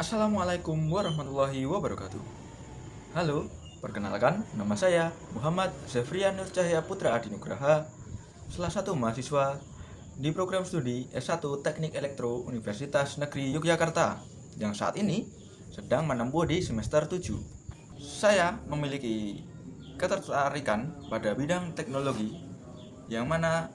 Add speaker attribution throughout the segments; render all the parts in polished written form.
Speaker 1: Assalamualaikum warahmatullahi wabarakatuh. Halo, perkenalkan nama saya Muhammad Zefrian Nur Cahya Putra Adinugraha, salah satu mahasiswa di program studi S1 Teknik Elektro Universitas Negeri Yogyakarta yang saat ini sedang menempuh di semester 7. Saya memiliki ketertarikan pada bidang teknologi yang mana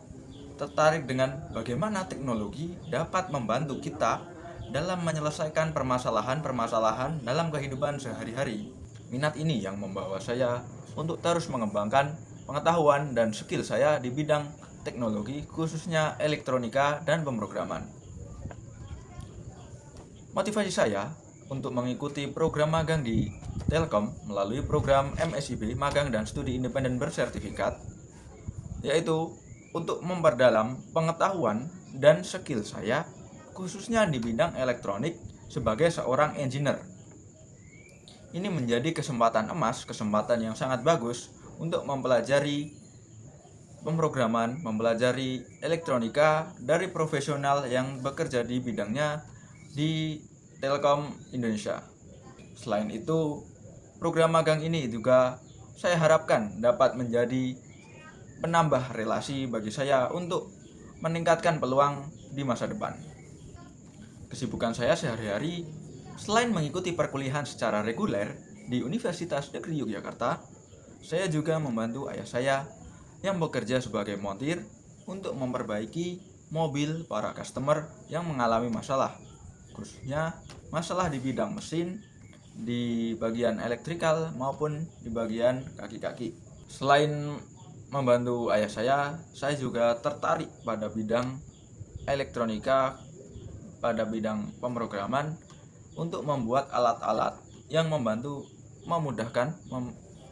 Speaker 1: tertarik dengan bagaimana teknologi dapat membantu kita dalam menyelesaikan permasalahan-permasalahan dalam kehidupan sehari-hari. Minat ini yang membawa saya untuk terus mengembangkan pengetahuan dan skill saya di bidang teknologi, khususnya elektronika dan pemrograman. Motivasi saya untuk mengikuti program magang di Telkom melalui program MSIB, Magang dan Studi Independen Bersertifikat, yaitu untuk memperdalam pengetahuan dan skill saya khususnya di bidang elektronik sebagai seorang engineer. Ini menjadi kesempatan emas, kesempatan yang sangat bagus untuk mempelajari pemrograman, mempelajari elektronika dari profesional yang bekerja di bidangnya di Telkom Indonesia. Selain itu, program magang ini juga saya harapkan dapat menjadi penambah relasi bagi saya untuk meningkatkan peluang di masa depan. Kesibukan saya sehari-hari, selain mengikuti perkuliahan secara reguler di Universitas Negeri Yogyakarta, saya juga membantu ayah saya yang bekerja sebagai montir untuk memperbaiki mobil para customer yang mengalami masalah, khususnya masalah di bidang mesin, di bagian elektrikal maupun di bagian kaki-kaki. Selain membantu ayah saya juga tertarik pada bidang elektronika, pada bidang pemrograman untuk membuat alat-alat yang memudahkan,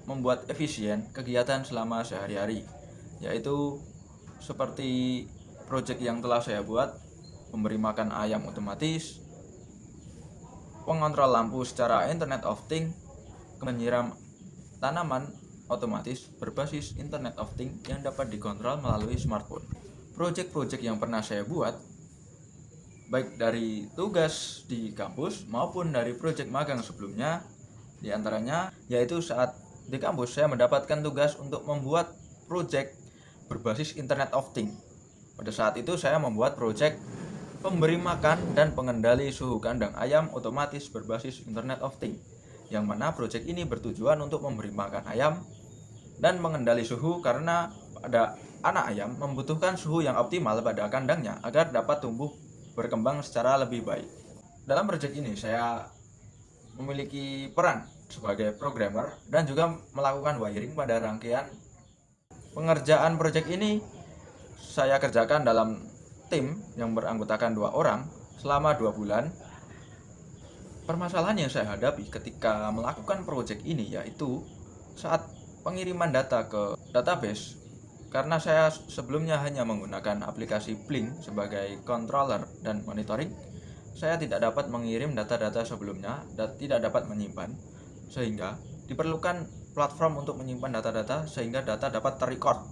Speaker 1: membuat efisien kegiatan selama sehari-hari, yaitu seperti proyek yang telah saya buat, memberi makan ayam otomatis, pengontrol lampu secara Internet of Things, menyiram tanaman otomatis berbasis Internet of Things yang dapat dikontrol melalui smartphone. Proyek-proyek yang pernah saya buat, baik dari tugas di kampus maupun dari proyek magang sebelumnya, diantaranya yaitu saat di kampus saya mendapatkan tugas untuk membuat proyek berbasis Internet of Things. Pada saat itu saya membuat proyek pemberi makan dan pengendali suhu kandang ayam otomatis berbasis Internet of Things, yang mana proyek ini bertujuan untuk memberi makan ayam dan mengendali suhu karena pada anak ayam membutuhkan suhu yang optimal pada kandangnya agar dapat tumbuh berkembang secara lebih baik. Dalam proyek ini saya memiliki peran sebagai programmer dan juga melakukan wiring pada rangkaian. Pengerjaan proyek ini saya kerjakan dalam tim yang beranggotakan 2 orang selama 2 bulan. Permasalahan yang saya hadapi ketika melakukan proyek ini yaitu saat pengiriman data ke database, karena saya sebelumnya hanya menggunakan aplikasi Blink sebagai controller dan monitoring, saya tidak dapat mengirim data-data sebelumnya dan tidak dapat menyimpan, sehingga diperlukan platform untuk menyimpan data-data sehingga data dapat terrecord,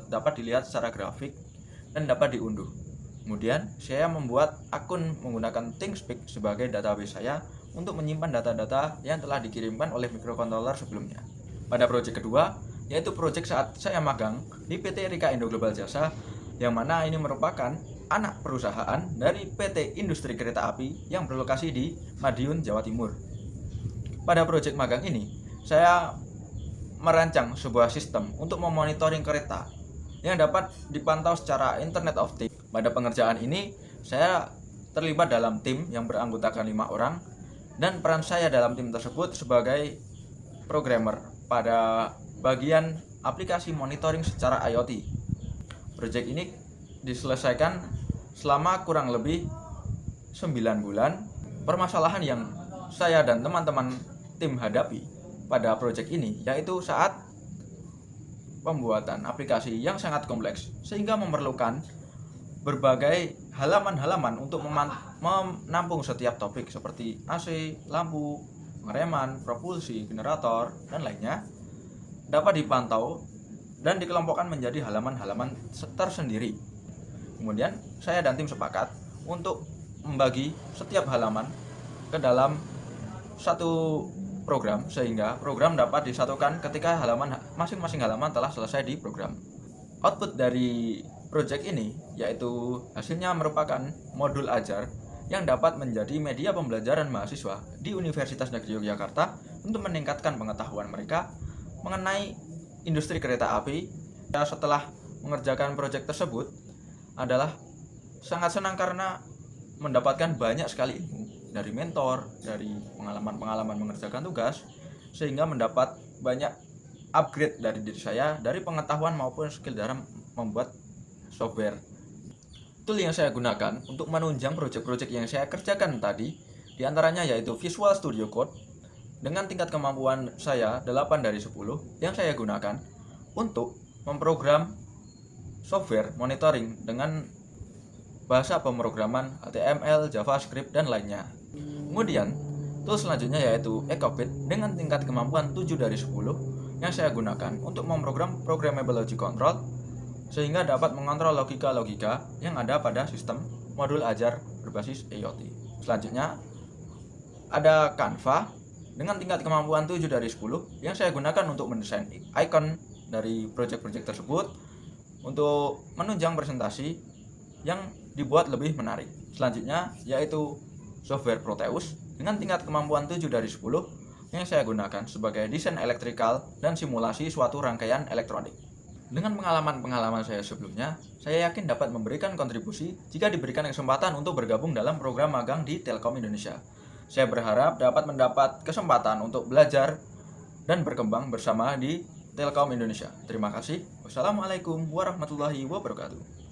Speaker 1: dapat dilihat secara grafik dan dapat diunduh. Kemudian saya membuat akun menggunakan ThinkSpeak sebagai database saya untuk menyimpan data-data yang telah dikirimkan oleh microcontroller sebelumnya. Pada proyek kedua, yaitu proyek saat saya magang di PT Rika Indo Global Jasa, yang mana ini merupakan anak perusahaan dari PT Industri Kereta Api yang berlokasi di Madiun, Jawa Timur. Pada proyek magang ini, saya merancang sebuah sistem untuk memonitoring kereta yang dapat dipantau secara Internet of Things. Pada pengerjaan ini, saya terlibat dalam tim yang beranggotakan 5 orang, dan peran saya dalam tim tersebut sebagai programmer pada bagian aplikasi monitoring secara IoT. Proyek ini diselesaikan selama kurang lebih 9 bulan. Permasalahan yang saya dan teman-teman tim hadapi pada proyek ini yaitu saat pembuatan aplikasi yang sangat kompleks, sehingga memerlukan berbagai halaman-halaman untuk menampung setiap topik seperti AC, lampu, pengereman, propulsi, generator, dan lainnya, dapat dipantau dan dikelompokkan menjadi halaman-halaman tersendiri. Kemudian saya dan tim sepakat untuk membagi setiap halaman ke dalam satu program, sehingga program dapat disatukan ketika masing-masing halaman telah selesai diprogram. Output dari project ini yaitu hasilnya merupakan modul ajar yang dapat menjadi media pembelajaran mahasiswa di Universitas Negeri Yogyakarta untuk meningkatkan pengetahuan mereka mengenai industri kereta api. Setelah mengerjakan proyek tersebut adalah sangat senang karena mendapatkan banyak sekali ilmu dari mentor, dari pengalaman-pengalaman mengerjakan tugas, sehingga mendapat banyak upgrade dari diri saya, dari pengetahuan maupun skill dalam membuat software. Tool yang saya gunakan untuk menunjang proyek-proyek yang saya kerjakan tadi diantaranya yaitu Visual Studio Code dengan tingkat kemampuan saya 8 dari 10 yang saya gunakan untuk memprogram software monitoring dengan bahasa pemrograman HTML, JavaScript, dan lainnya. Kemudian, tool selanjutnya yaitu Ecobit dengan tingkat kemampuan 7 dari 10 yang saya gunakan untuk memprogram Programmable Logic Control sehingga dapat mengontrol logika-logika yang ada pada sistem modul ajar berbasis IoT. Selanjutnya, ada Canva dengan tingkat kemampuan 7 dari 10 yang saya gunakan untuk mendesain icon dari proyek-proyek tersebut untuk menunjang presentasi yang dibuat lebih menarik. Selanjutnya yaitu software Proteus dengan tingkat kemampuan 7 dari 10 yang saya gunakan sebagai desain elektrikal dan simulasi suatu rangkaian elektronik. Dengan pengalaman-pengalaman saya sebelumnya, saya yakin dapat memberikan kontribusi jika diberikan kesempatan untuk bergabung dalam program magang di Telkom Indonesia. Saya berharap dapat mendapat kesempatan untuk belajar dan berkembang bersama di Telkom Indonesia. Terima kasih. Wassalamualaikum warahmatullahi wabarakatuh.